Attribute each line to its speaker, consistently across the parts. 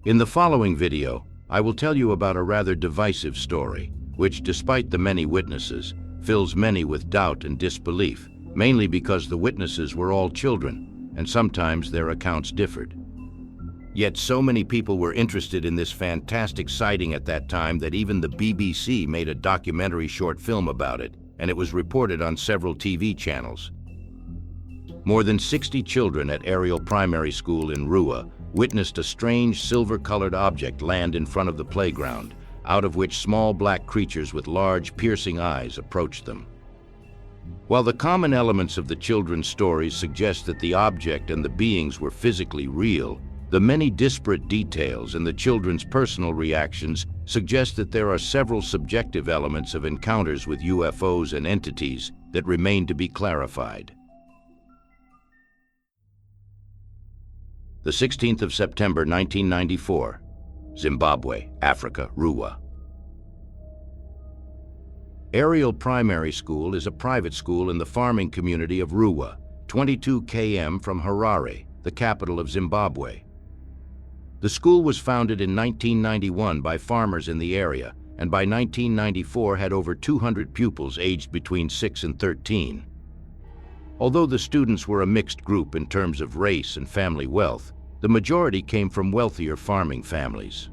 Speaker 1: In the following video, I will tell you about a rather divisive story, which, despite the many witnesses, fills many with doubt and disbelief, mainly because the witnesses were all children, and sometimes their accounts differed. Yet so many people were interested in this fantastic sighting at that time that even the BBC made a documentary short film about it, and it was reported on several TV channels. More than 60 children at Ariel Primary School in Rwanda witnessed a strange silver-colored object land in front of the playground, out of which small black creatures with large, piercing eyes approached them. While the common elements of the children's stories suggest that the object and the beings were physically real, the many disparate details and the children's personal reactions suggest that there are several subjective elements of encounters with UFOs and entities that remain to be clarified. The 16th of September 1994, Zimbabwe, Africa, Rwanda. Ariel Primary School is a private school in the farming community of Rwanda, 22 km from Harare, the capital of Zimbabwe. The school was founded in 1991 by farmers in the area, and by 1994 had over 200 pupils aged between 6 and 13. Although the students were a mixed group in terms of race and family wealth, the majority came from wealthier farming families.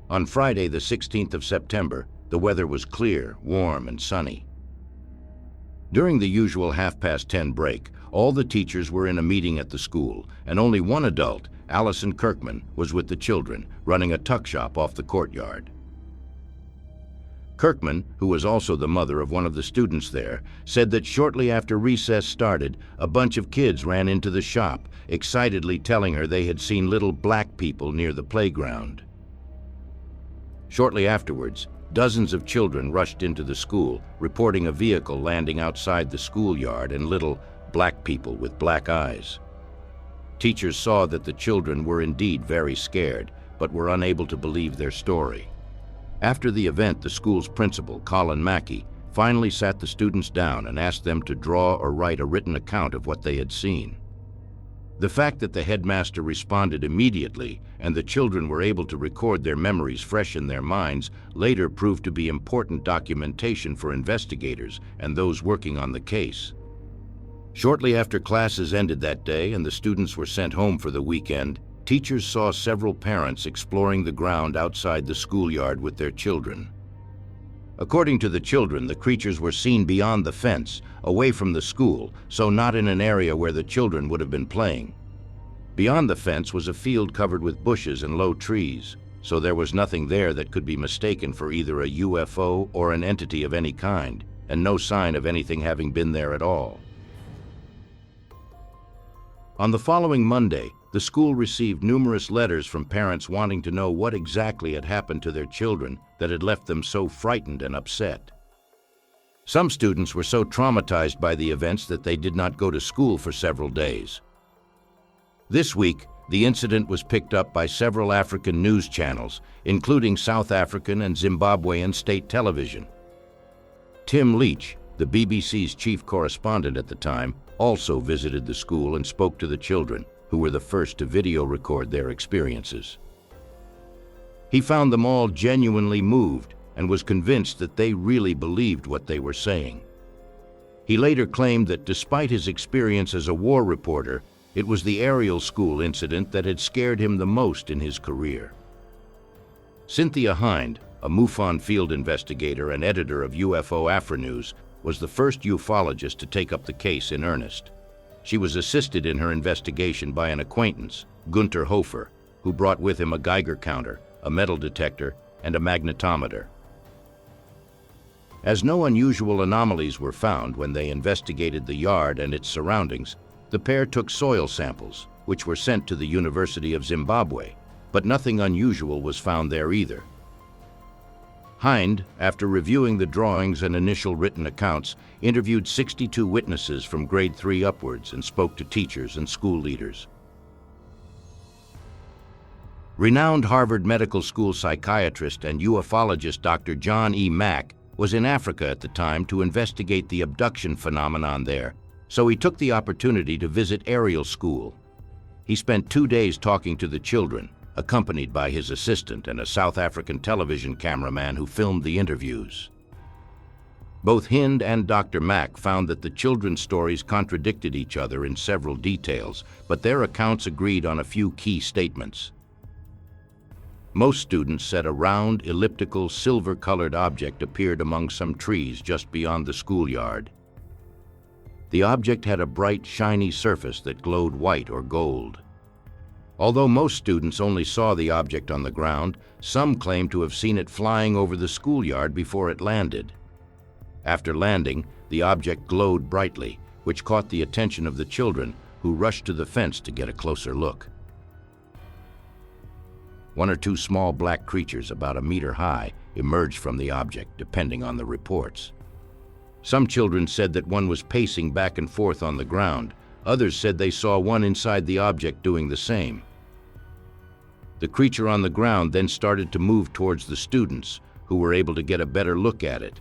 Speaker 1: On Friday, the 16th of September, the weather was clear, warm, and sunny. During the usual 10:30 break, all the teachers were in a meeting at the school, and only one adult, Allison Kirkman, was with the children, running a tuck shop off the courtyard. Kirkman, who was also the mother of one of the students there, said that shortly after recess started, a bunch of kids ran into the shop, excitedly telling her they had seen little black people near the playground. Shortly afterwards, dozens of children rushed into the school, reporting a vehicle landing outside the schoolyard and little black people with black eyes. Teachers saw that the children were indeed very scared, but were unable to believe their story. After the event, the school's principal, Colin Mackey, finally sat the students down and asked them to draw or write a written account of what they had seen. The fact that the headmaster responded immediately and the children were able to record their memories fresh in their minds later proved to be important documentation for investigators and those working on the case. Shortly after classes ended that day and the students were sent home for the weekend, teachers saw several parents exploring the ground outside the schoolyard with their children. According to the children, the creatures were seen beyond the fence, away from the school, so not in an area where the children would have been playing. Beyond the fence was a field covered with bushes and low trees, so there was nothing there that could be mistaken for either a UFO or an entity of any kind, and no sign of anything having been there at all. On the following Monday, the school received numerous letters from parents wanting to know what exactly had happened to their children that had left them so frightened and upset. Some students were so traumatized by the events that they did not go to school for several days. This week, the incident was picked up by several African news channels, including South African and Zimbabwean state television. Tim Leach, the BBC's chief correspondent at the time, also visited the school and spoke to the children, who were the first to video record their experiences. He found them all genuinely moved and was convinced that they really believed what they were saying. He later claimed that despite his experience as a war reporter, it was the Ariel School incident that had scared him the most in his career. Cynthia Hind, a MUFON field investigator and editor of UFO Afronews, was the first ufologist to take up the case in earnest. She was assisted in her investigation by an acquaintance, Gunter Hofer, who brought with him a Geiger counter, a metal detector, and a magnetometer. As no unusual anomalies were found when they investigated the yard and its surroundings, the pair took soil samples, which were sent to the University of Zimbabwe, but nothing unusual was found there either. Hind, after reviewing the drawings and initial written accounts, interviewed 62 witnesses from grade 3 upwards and spoke to teachers and school leaders. Renowned Harvard Medical School psychiatrist and ufologist Dr. John E. Mack was in Africa at the time to investigate the abduction phenomenon there, so he took the opportunity to visit Ariel School. He spent 2 days talking to the children, accompanied by his assistant and a South African television cameraman who filmed the interviews. Both Hind and Dr. Mack found that the children's stories contradicted each other in several details, but their accounts agreed on a few key statements. Most students said a round, elliptical, silver-colored object appeared among some trees just beyond the schoolyard. The object had a bright, shiny surface that glowed white or gold. Although most students only saw the object on the ground, some claimed to have seen it flying over the schoolyard before it landed. After landing, the object glowed brightly, which caught the attention of the children, who rushed to the fence to get a closer look. 1 or 2 small black creatures about 1 meter high emerged from the object, depending on the reports. Some children said that one was pacing back and forth on the ground. Others said they saw one inside the object doing the same. The creature on the ground then started to move towards the students, who were able to get a better look at it.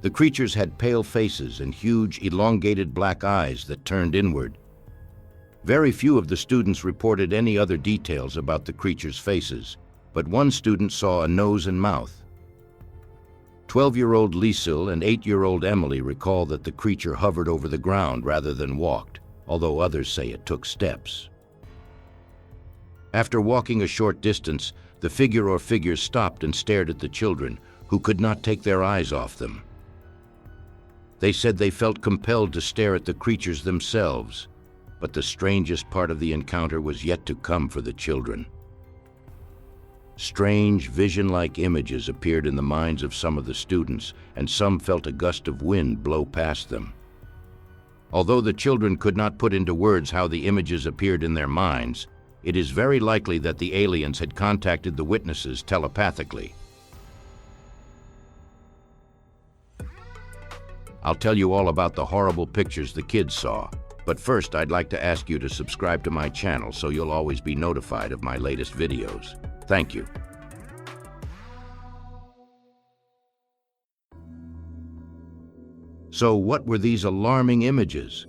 Speaker 1: The creatures had pale faces and huge, elongated black eyes that turned inward. Very few of the students reported any other details about the creatures' faces, but one student saw a nose and mouth. 12-year-old Lisil and 8-year-old Emily recall that the creature hovered over the ground rather than walked, although others say it took steps. After walking a short distance, the figure or figures stopped and stared at the children, who could not take their eyes off them. They said they felt compelled to stare at the creatures themselves, but the strangest part of the encounter was yet to come for the children. Strange, vision-like images appeared in the minds of some of the students, and some felt a gust of wind blow past them. Although the children could not put into words how the images appeared in their minds, it is very likely that the aliens had contacted the witnesses telepathically. I'll tell you all about the horrible pictures the kids saw, but first I'd like to ask you to subscribe to my channel so you'll always be notified of my latest videos. Thank you. So what were these alarming images?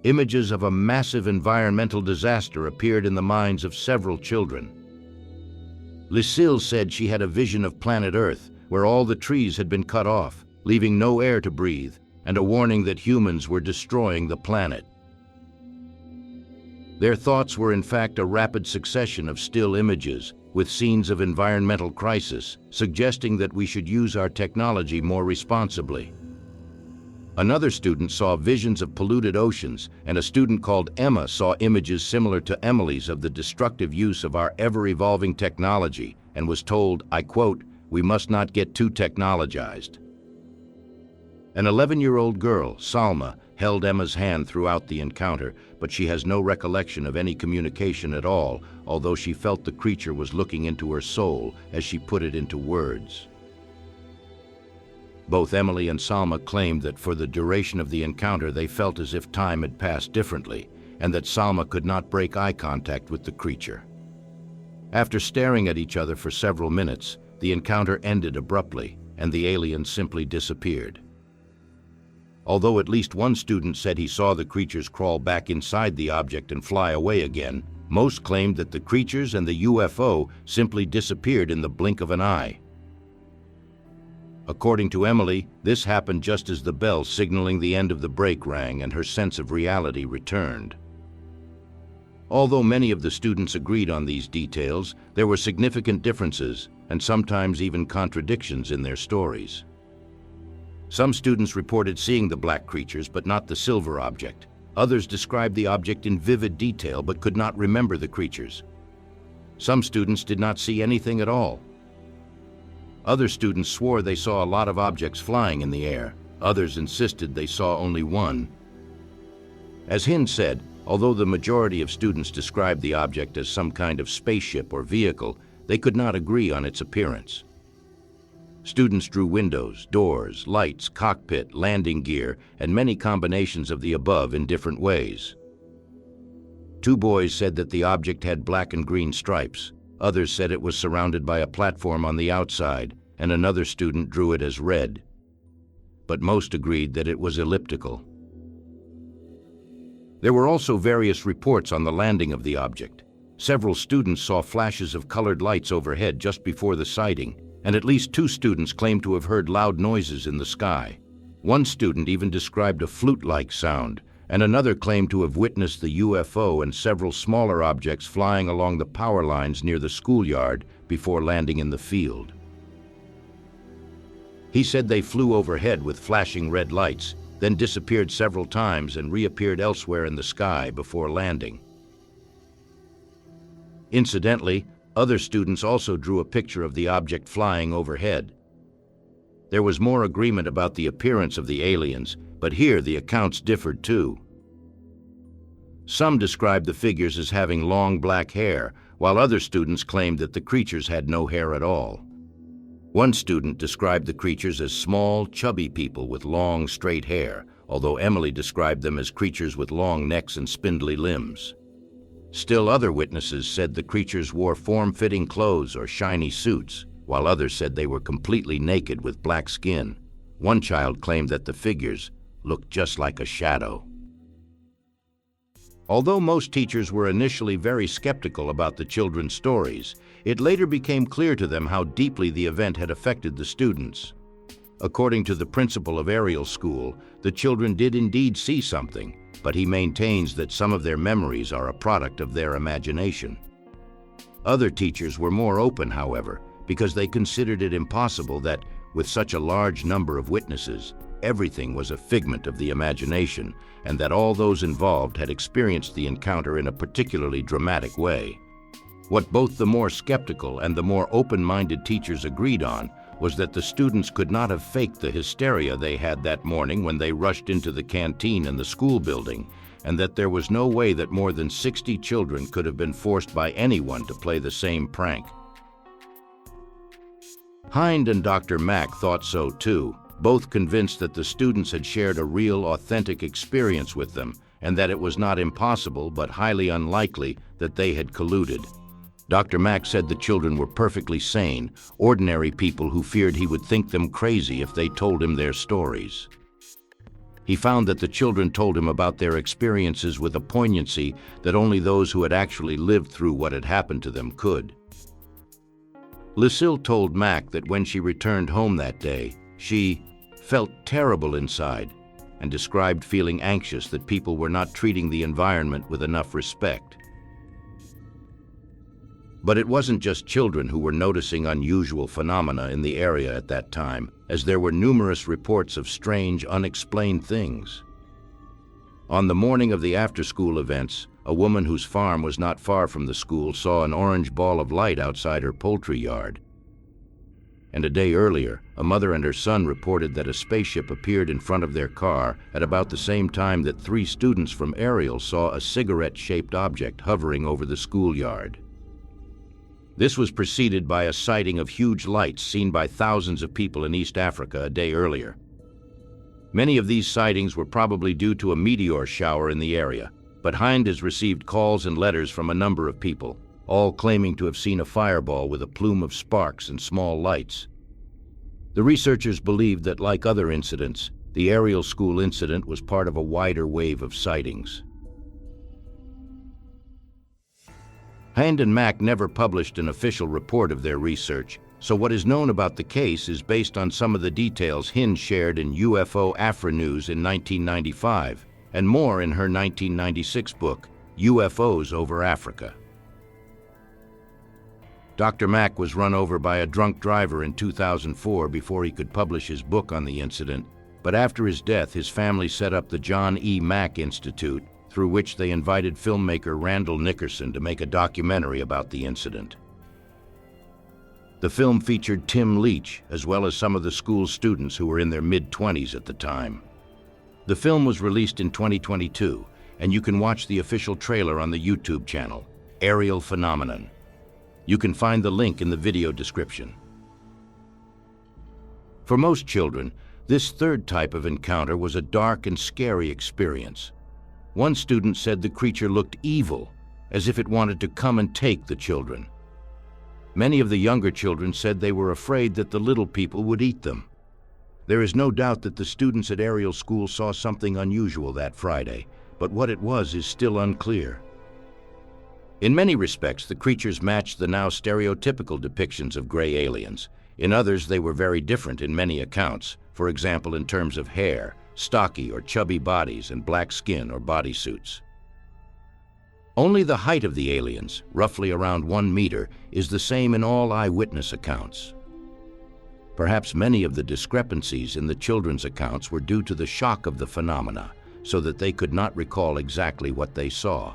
Speaker 1: Images of a massive environmental disaster appeared in the minds of several children. Lucille said she had a vision of planet Earth, where all the trees had been cut off, leaving no air to breathe, and a warning that humans were destroying the planet. Their thoughts were in fact a rapid succession of still images with scenes of environmental crisis, suggesting that we should use our technology more responsibly. Another student saw visions of polluted oceans, and a student called Emma saw images similar to Emily's of the destructive use of our ever-evolving technology and was told, I quote, "We must not get too technologized." An 11-year-old girl, Salma, held Emma's hand throughout the encounter, but she has no recollection of any communication at all, although she felt the creature was looking into her soul as she put it into words. Both Emily and Salma claimed that for the duration of the encounter they felt as if time had passed differently, and that Salma could not break eye contact with the creature. After staring at each other for several minutes, the encounter ended abruptly, and the alien simply disappeared. Although at least one student said he saw the creatures crawl back inside the object and fly away again, most claimed that the creatures and the UFO simply disappeared in the blink of an eye. According to Emily, this happened just as the bell signaling the end of the break rang and her sense of reality returned. Although many of the students agreed on these details, there were significant differences and sometimes even contradictions in their stories. Some students reported seeing the black creatures but not the silver object. Others described the object in vivid detail but could not remember the creatures. Some students did not see anything at all. Other students swore they saw a lot of objects flying in the air. Others insisted they saw only one. As Hind said, although the majority of students described the object as some kind of spaceship or vehicle, they could not agree on its appearance. Students drew windows, doors, lights, cockpit, landing gear, and many combinations of the above in different ways. 2 boys said that the object had black and green stripes. Others said it was surrounded by a platform on the outside, and another student drew it as red. But most agreed that it was elliptical. There were also various reports on the landing of the object. Several students saw flashes of colored lights overhead just before the sighting, and at least 2 students claimed to have heard loud noises in the sky. One student even described a flute-like sound, and another claimed to have witnessed the UFO and several smaller objects flying along the power lines near the schoolyard before landing in the field. He said they flew overhead with flashing red lights, then disappeared several times and reappeared elsewhere in the sky before landing. Incidentally, other students also drew a picture of the object flying overhead. There was more agreement about the appearance of the aliens, but here the accounts differed too. Some described the figures as having long black hair, while other students claimed that the creatures had no hair at all. One student described the creatures as small, chubby people with long, straight hair, although Emily described them as creatures with long necks and spindly limbs. Still other witnesses said the creatures wore form-fitting clothes or shiny suits, while others said they were completely naked with black skin. One child claimed that the figures looked just like a shadow. Although most teachers were initially very skeptical about the children's stories, it later became clear to them how deeply the event had affected the students. According to the principal of Ariel School, the children did indeed see something, but he maintains that some of their memories are a product of their imagination. Other teachers were more open, however, because they considered it impossible that, with such a large number of witnesses, everything was a figment of the imagination, and that all those involved had experienced the encounter in a particularly dramatic way. What both the more skeptical and the more open-minded teachers agreed on was that the students could not have faked the hysteria they had that morning when they rushed into the canteen in the school building, and that there was no way that more than 60 children could have been forced by anyone to play the same prank. Hind and Dr. Mack thought so too, both convinced that the students had shared a real, authentic experience with them, and that it was not impossible but highly unlikely that they had colluded. Dr. Mack said the children were perfectly sane, ordinary people who feared he would think them crazy if they told him their stories. He found that the children told him about their experiences with a poignancy that only those who had actually lived through what had happened to them could. Lucille told Mack that when she returned home that day, she felt terrible inside and described feeling anxious that people were not treating the environment with enough respect. But it wasn't just children who were noticing unusual phenomena in the area at that time, as there were numerous reports of strange, unexplained things. On the morning of the after-school events, a woman whose farm was not far from the school saw an orange ball of light outside her poultry yard. And a day earlier, a mother and her son reported that a spaceship appeared in front of their car at about the same time that 3 students from Ariel saw a cigarette-shaped object hovering over the schoolyard. This was preceded by a sighting of huge lights seen by thousands of people in East Africa a day earlier. Many of these sightings were probably due to a meteor shower in the area, but Hind has received calls and letters from a number of people, all claiming to have seen a fireball with a plume of sparks and small lights. The researchers believed that, like other incidents, the Ariel School incident was part of a wider wave of sightings. Hind and Mack never published an official report of their research, so what is known about the case is based on some of the details Hind shared in UFO Afra News in 1995, and more in her 1996 book, UFOs Over Africa. Dr. Mack was run over by a drunk driver in 2004 before he could publish his book on the incident, but after his death, his family set up the John E. Mack Institute, through which they invited filmmaker Randall Nickerson to make a documentary about the incident. The film featured Tim Leach, as well as some of the school's students who were in their mid-20s at the time. The film was released in 2022, and you can watch the official trailer on the YouTube channel, Ariel Phenomenon. You can find the link in the video description. For most children, this third type of encounter was a dark and scary experience. One student said the creature looked evil, as if it wanted to come and take the children. Many of the younger children said they were afraid that the little people would eat them. There is no doubt that the students at Ariel School saw something unusual that Friday, but what it was is still unclear. In many respects, the creatures matched the now stereotypical depictions of gray aliens. In others, they were very different in many accounts, for example in terms of hair, stocky or chubby bodies, and black skin or bodysuits. Only the height of the aliens, roughly around 1 meter, is the same in all eyewitness accounts. Perhaps many of the discrepancies in the children's accounts were due to the shock of the phenomena, so that they could not recall exactly what they saw.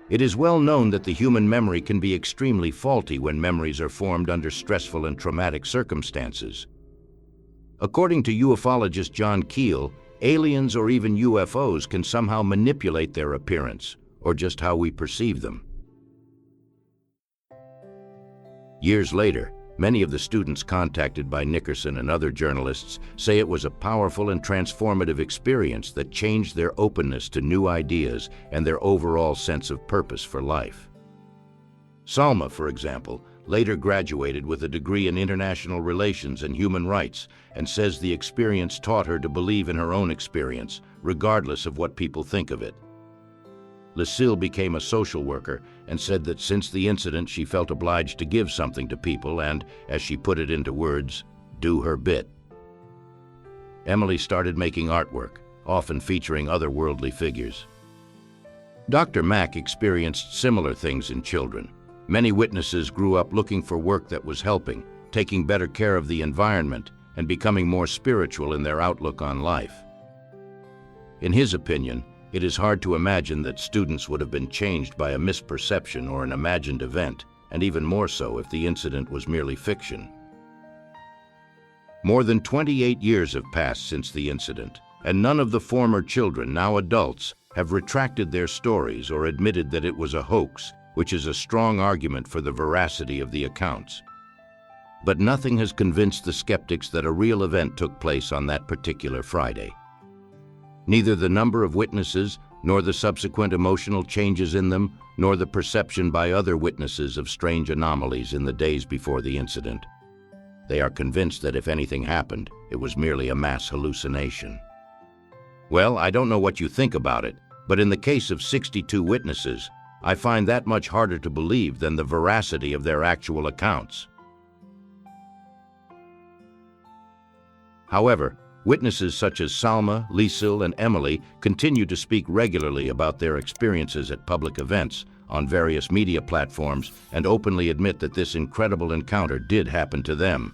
Speaker 1: It is well known that the human memory can be extremely faulty when memories are formed under stressful and traumatic circumstances. According to ufologist John Keel, aliens or even UFOs can somehow manipulate their appearance, or just how we perceive them. Years later, many of the students contacted by Nickerson and other journalists say it was a powerful and transformative experience that changed their openness to new ideas and their overall sense of purpose for life. Salma, for example, later graduated with a degree in international relations and human rights and says the experience taught her to believe in her own experience, regardless of what people think of it. Lucille became a social worker and said that since the incident she felt obliged to give something to people and, as she put it into words, do her bit. Emily started making artwork, often featuring otherworldly figures. Dr. Mack experienced similar things in children. Many witnesses grew up looking for work that was helping, taking better care of the environment, and becoming more spiritual in their outlook on life. In his opinion, it is hard to imagine that students would have been changed by a misperception or an imagined event, and even more so if the incident was merely fiction. More than 28 years have passed since the incident, and none of the former children, now adults, have retracted their stories or admitted that it was a hoax, which is a strong argument for the veracity of the accounts. But nothing has convinced the skeptics that a real event took place on that particular Friday. Neither the number of witnesses, nor the subsequent emotional changes in them, nor the perception by other witnesses of strange anomalies in the days before the incident. They are convinced that if anything happened, it was merely a mass hallucination. Well, I don't know what you think about it, but in the case of 62 witnesses, I find that much harder to believe than the veracity of their actual accounts. However, witnesses such as Salma, Lucille, and Emily continue to speak regularly about their experiences at public events on various media platforms and openly admit that this incredible encounter did happen to them.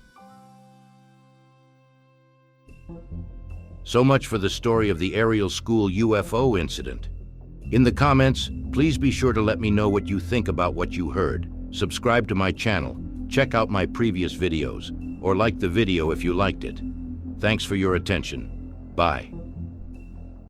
Speaker 1: So much for the story of the Ariel School UFO incident. In the comments, please be sure to let me know what you think about what you heard. Subscribe to my channel, check out my previous videos, or like the video if you liked it. Thanks for your attention. Bye.